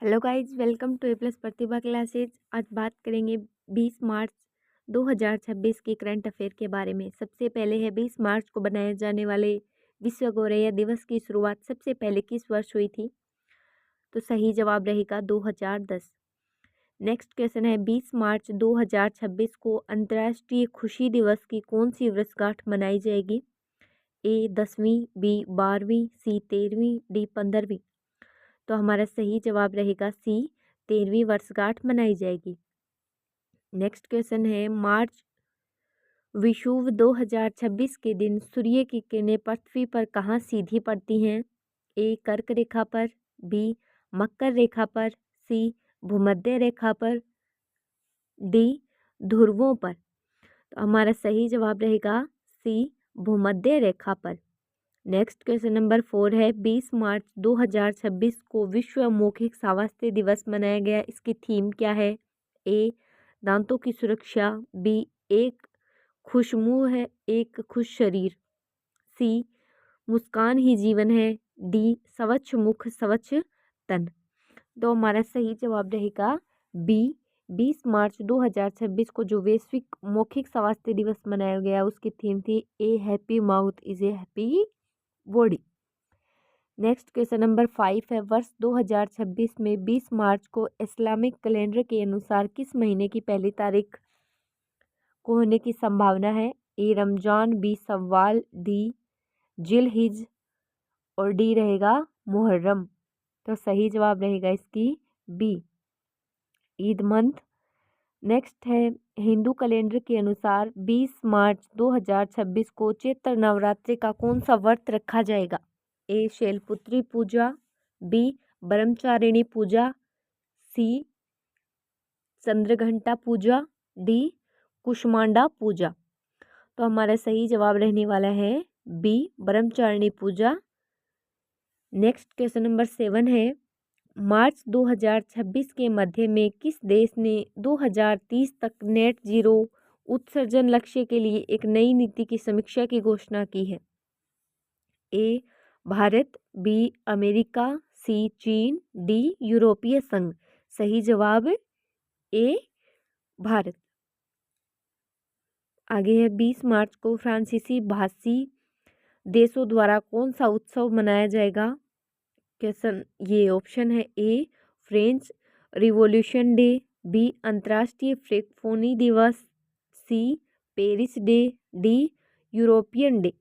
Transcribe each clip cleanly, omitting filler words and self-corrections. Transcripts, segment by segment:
Hello guys, welcome to A plus Pratibha classes. आज बात करेंगे 20 मार्च 2026 के करंट अफेयर के बारे में। सबसे पहले है 20 मार्च को बनाए जाने वाले विश्व गौरैया दिवस की शुरुआत सबसे पहले किस वर्ष हुई थी? तो सही जवाब रहेगा 2010। नेक्स्ट क्वेश्चन है 20 मार्च 2026 को अंतर्राष्ट्रीय खुशी दिवस की कौन सी वर्षगांठ मनाई जाएगी? ए 10वीं, बी 12वीं, सी 13वीं, डी 15वीं। तो हमारा सही जवाब रहेगा सी 13वीं वर्षगांठ मनाई जाएगी। नेक्स्ट क्वेश्चन है मार्च विषुव 2026 के दिन सूर्य की किरणें पृथ्वी पर कहाँ सीधी पड़ती हैं? ए कर्क रेखा पर, बी मकर रेखा पर, सी भूमध्य रेखा पर, डी ध्रुवों पर। तो हमारा सही जवाब रहेगा सी भूमध्य रेखा पर। नेक्स्ट क्वेश्चन नंबर 4 है 20 मार्च 2026 को विश्व मौखिक स्वास्थ्य दिवस मनाया गया। इसकी थीम क्या है? ए दांतों की सुरक्षा, बी एक खुश मुंह है एक खुश शरीर, सी मुस्कान ही जीवन है, डी स्वच्छ मुख स्वच्छ तन। तो हमारा सही जवाब रहेगा बी 20 मार्च 2026 को जो वैश्विक मौखिक स्वास्थ्य दिवस मनाया गया उसकी थीम थी ए happy mouth is a happy body. Next question number 5 है वर्ष 2026 में 20 मार्च को इस्लामिक कैलेंडर के अनुसार किस महीने की पहली तारीख को होने की संभावना है? ए रमजान, बी सव्वाल, डी जिलहिज और डी रहेगा मुहर्रम। तो सही जवाब रहेगा इसकी बी ईद मंथ। नेक्स्ट है हिंदू कैलेंडर के अनुसार 20 मार्च 2026 को चैत्र नवरात्रि का कौन सा व्रत रखा जाएगा? ए शैलपुत्री पूजा, बी ब्रह्मचारिणी पूजा, सी चंद्रघंटा पूजा, डी कुष्मांडा पूजा। तो हमारा सही जवाब रहने वाला है बी ब्रह्मचारिणी पूजा। नेक्स्ट क्वेश्चन नंबर 7 है मार्च 2026 के मध्य में किस देश ने 2030 तक नेट जीरो उत्सर्जन लक्ष्य के लिए एक नई नीति की समीक्षा की घोषणा की है? ए भारत, बी अमेरिका, सी चीन, डी यूरोपीय संघ। सही जवाब ए भारत। आगे है 20 मार्च को फ्रांसीसी भाषी देशों द्वारा कौन सा उत्सव मनाया जाएगा? क्वेश्चन ये ऑप्शन है A French revolution day, B अंतर्राष्ट्रीय फ्रैंकोफोनी दिवस, C Paris day, D European day.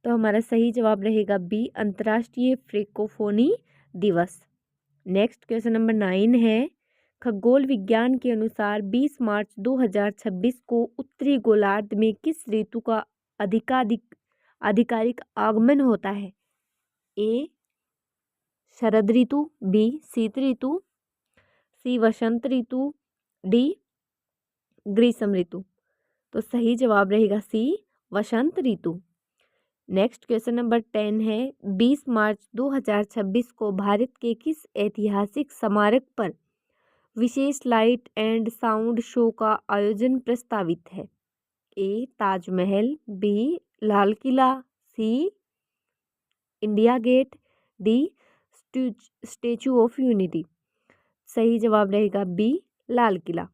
तो हमारा सही जवाब रहेगा बी अंतर्राष्ट्रीय फ्रैंकोफोनी दिवस। नेक्स्ट क्वेश्चन नंबर 9 है खगोल विज्ञान के अनुसार 20 मार्च 2026 को उत्तरी गोलार्ध में किस ऋतु का आधिकारिक आगमन होता है? ए शरद ऋतु, बी शीत ऋतु, सी वसंत ऋतु, डी ग्रीष्म ऋतु। तो सही जवाब रहेगा सी वसंत ऋतु। नेक्स्ट क्वेश्चन नंबर 10 है 20 मार्च 2026 को भारत के किस ऐतिहासिक स्मारक पर विशेष लाइट एंड साउंड शो का आयोजन प्रस्तावित है? A Taj Mahal, B Lal Qila, C India Gate, D Statue of Unity. सही जवाब रहेगा बी लाल किला।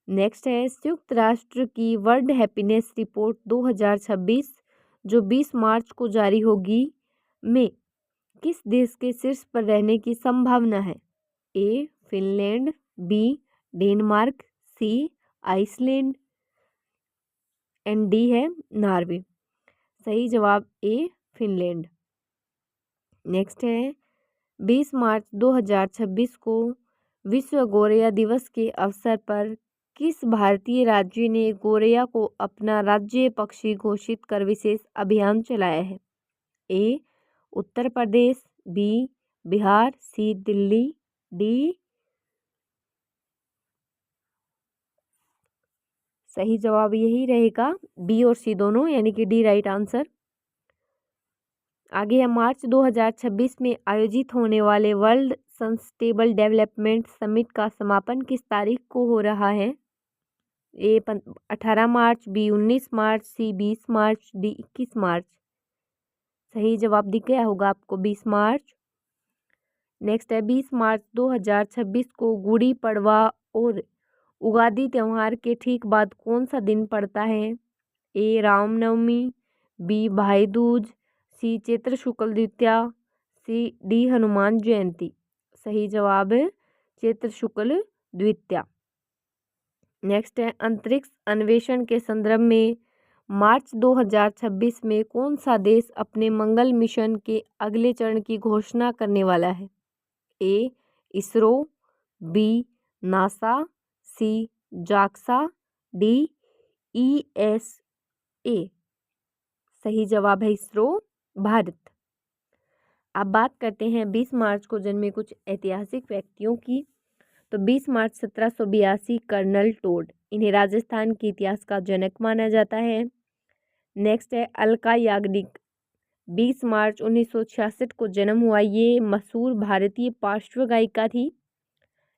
नेक्स्ट है संयुक्त राष्ट्र की वर्ल्ड हैप्पीनेस रिपोर्ट 2026 जो 20 मार्च को जारी होगी में किस देश के शीर्ष पर रहने की संभावना है? A Finland, B Denmark, C Iceland and D है नॉर्वे। सही जवाब ए फिनलैंड। नेक्स्ट है 20 मार्च 2026 को विश्व गौरैया दिवस के अवसर पर किस भारतीय राज्य ने गौरैया को अपना राज्य पक्षी घोषित कर विशेष अभियान चलाया है? ए उत्तर प्रदेश, बी बिहार, सी दिल्ली, डी सही जवाब यही रहेगा बी और सी दोनों, यानी कि डी राइट आंसर। आगे है मार्च 2026 में आयोजित होने वाले वर्ल्ड सस्टेनेबल डेवलपमेंट समिट का समापन किस तारीख को हो रहा है? ए 18 मार्च, बी 19 मार्च, सी 20 मार्च, डी 21 मार्च। सही जवाब दिख गया होगा आपको 20 मार्च। नेक्स्ट है 20 मार्च 2026 को गुड़ी पड़वा और उगादी त्यौहार के ठीक बाद कौन सा दिन पड़ता है? ए रामनवमी, बी भाई दूज, सी चैत्र शुक्ल द्वितीया, सी डी हनुमान जयंती। सही जवाब है चैत्र शुक्ल द्वितीया। नेक्स्ट है अंतरिक्ष अन्वेषण के संदर्भ में मार्च 2026 में कौन सा देश अपने मंगल मिशन के अगले चरण की घोषणा करने वाला है? ए इसरो, बी नासा, सी जाक्सा, डी ESA। सही जवाब है इसरो भारत। अब बात करते हैं 20 मार्च को जन्मे कुछ ऐतिहासिक व्यक्तियों की। तो 20 मार्च 1782 कर्नल टोड, इन्हें राजस्थान के इतिहास का जनक माना जाता है। नेक्स्ट है अलका याग्निक, 20 मार्च 1966 को जन्म हुआ, ये मशहूर भारतीय पार्श्व गायिका थी।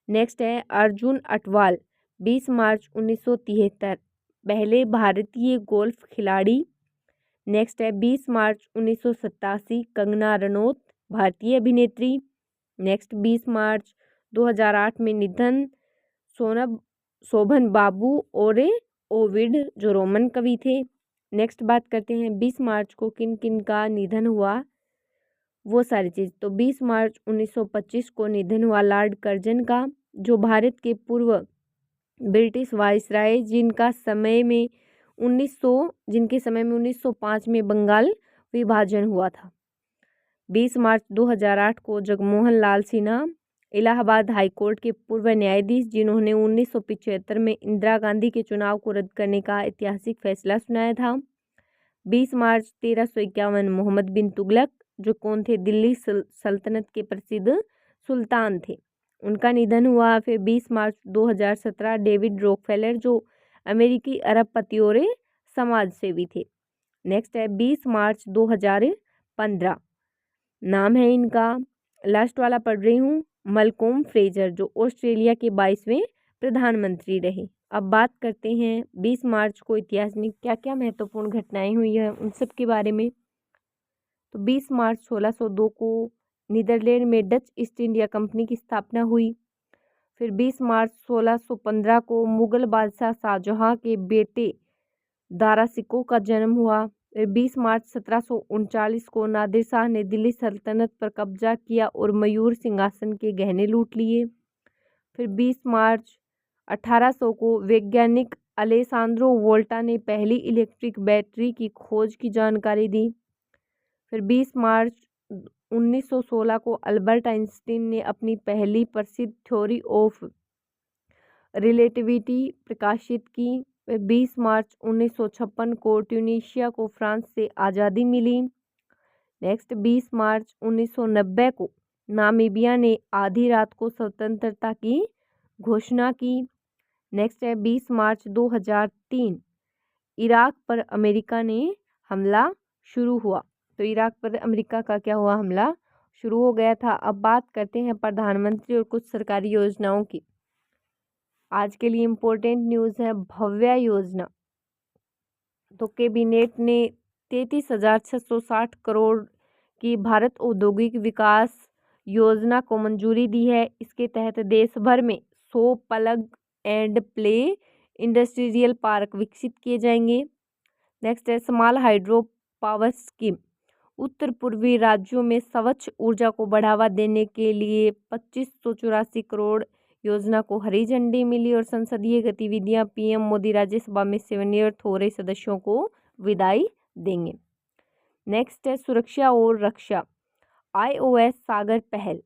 नेक्स्ट है अर्जुन अटवाल, 20 मार्च 1973, पहले भारतीय गोल्फ खिलाड़ी। नेक्स्ट है 20 मार्च 1987 कंगना रनौत, भारतीय अभिनेत्री। नेक्स्ट 20 मार्च 2008 में निधन शोभन बाबू और ओविड, जो रोमन कवि थे। नेक्स्ट बात करते हैं 20 मार्च को किन किन का निधन हुआ, वो सारी चीज़। तो 20 मार्च 1925 को निधन हुआ लॉर्ड कर्जन का, जो भारत के पूर्व ब्रिटिश वायसराय जिनके समय में 1905 में बंगाल विभाजन हुआ था। 20 मार्च 2008 को जगमोहन लाल सिन्हा, इलाहाबाद हाईकोर्ट के पूर्व न्यायाधीश, जिन्होंने 1975 में इंदिरा गांधी के चुनाव को रद्द करने का ऐतिहासिक फैसला सुनाया था। 20 मार्च 1351 मोहम्मद बिन तुगलक, जो कौन थे? दिल्ली सल्तनत के प्रसिद्ध सुल्तान थे, उनका निधन हुआ। फिर 20 मार्च 2017 डेविड रॉकफेलर, जो अमेरिकी अरबपति और समाज सेवी थे। नेक्स्ट है 20 मार्च 2015, नाम है इनका, लास्ट वाला पढ़ रही हूँ, मलकोम फ्रेजर, जो ऑस्ट्रेलिया के 22वें प्रधानमंत्री रहे। अब बात करते हैं 20 मार्च को इतिहास में क्या क्या महत्वपूर्ण घटनाएं हुई है उन सब के बारे में। तो 20 मार्च 1602 को नीदरलैंड में डच ईस्ट इंडिया कंपनी की स्थापना हुई। फिर 20 मार्च 1615 को मुगल बादशाह शाहजहां के बेटे दारा सिकोह का जन्म हुआ। फिर 20 मार्च 1739 को नादिर शाह ने दिल्ली सल्तनत पर कब्जा किया और मयूर सिंहासन के गहने लूट लिए। फिर 20 मार्च 1800 को वैज्ञानिक अलेसांद्रो वोल्टा ने पहली इलेक्ट्रिक बैटरी की खोज की जानकारी दी। फिर 20 मार्च 1916 को अल्बर्ट आइंस्टीन ने अपनी पहली प्रसिद्ध थ्योरी ऑफ रिलेटिविटी प्रकाशित की। 20 मार्च 1956 को ट्यूनीशिया को फ्रांस से आज़ादी मिली। नेक्स्ट 20 मार्च 1990 को नामीबिया ने आधी रात को स्वतंत्रता की घोषणा की। नेक्स्ट है 20 मार्च 2003, इराक पर अमेरिका ने हमला शुरू हुआ। तो इराक पर अमेरिका का क्या हुआ? हमला शुरू हो गया था। अब बात करते हैं प्रधानमंत्री और कुछ सरकारी योजनाओं की। आज के लिए इम्पोर्टेंट न्यूज़ है भव्या योजना। तो कैबिनेट ने 33,660 करोड़ की भारत औद्योगिक विकास योजना को मंजूरी दी है। इसके तहत देश भर में 100 plug and play industrial park विकसित किए जाएंगे। नेक्स्ट है स्मॉल हाइड्रो पावर स्कीम। उत्तर पूर्वी राज्यों में स्वच्छ ऊर्जा को बढ़ावा देने के लिए 2584 करोड़ योजना को हरी झंडी मिली। और संसदीय गतिविधियां पीएम मोदी राज्यसभा में सेवानिवृत्त हो रहे सदस्यों को विदाई देंगे। नेक्स्ट है सुरक्षा और रक्षा IOS सागर पहल।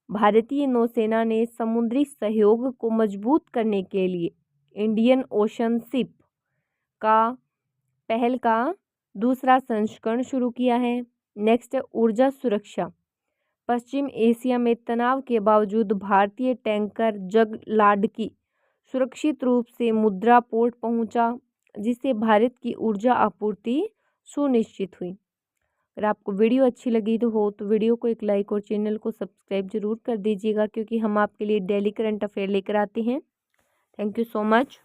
भारतीय नौसेना ने समुद्री सहयोग को मजबूत करने के लिए इंडियन ओशन शिप का पहल का दूसरा संस्करण शुरू किया है। नेक्स्ट है ऊर्जा सुरक्षा। पश्चिम एशिया में तनाव के बावजूद भारतीय टैंकर जगलाडकी सुरक्षित रूप से मुद्रा पोर्ट पहुंचा, जिससे भारत की ऊर्जा आपूर्ति सुनिश्चित हुई। अगर आपको वीडियो अच्छी लगी तो वीडियो को एक लाइक और चैनल को सब्सक्राइब जरूर कर दीजिएगा, क्योंकि हम आपके लिए डेली करंट अफेयर लेकर आते हैं। Thank you so much.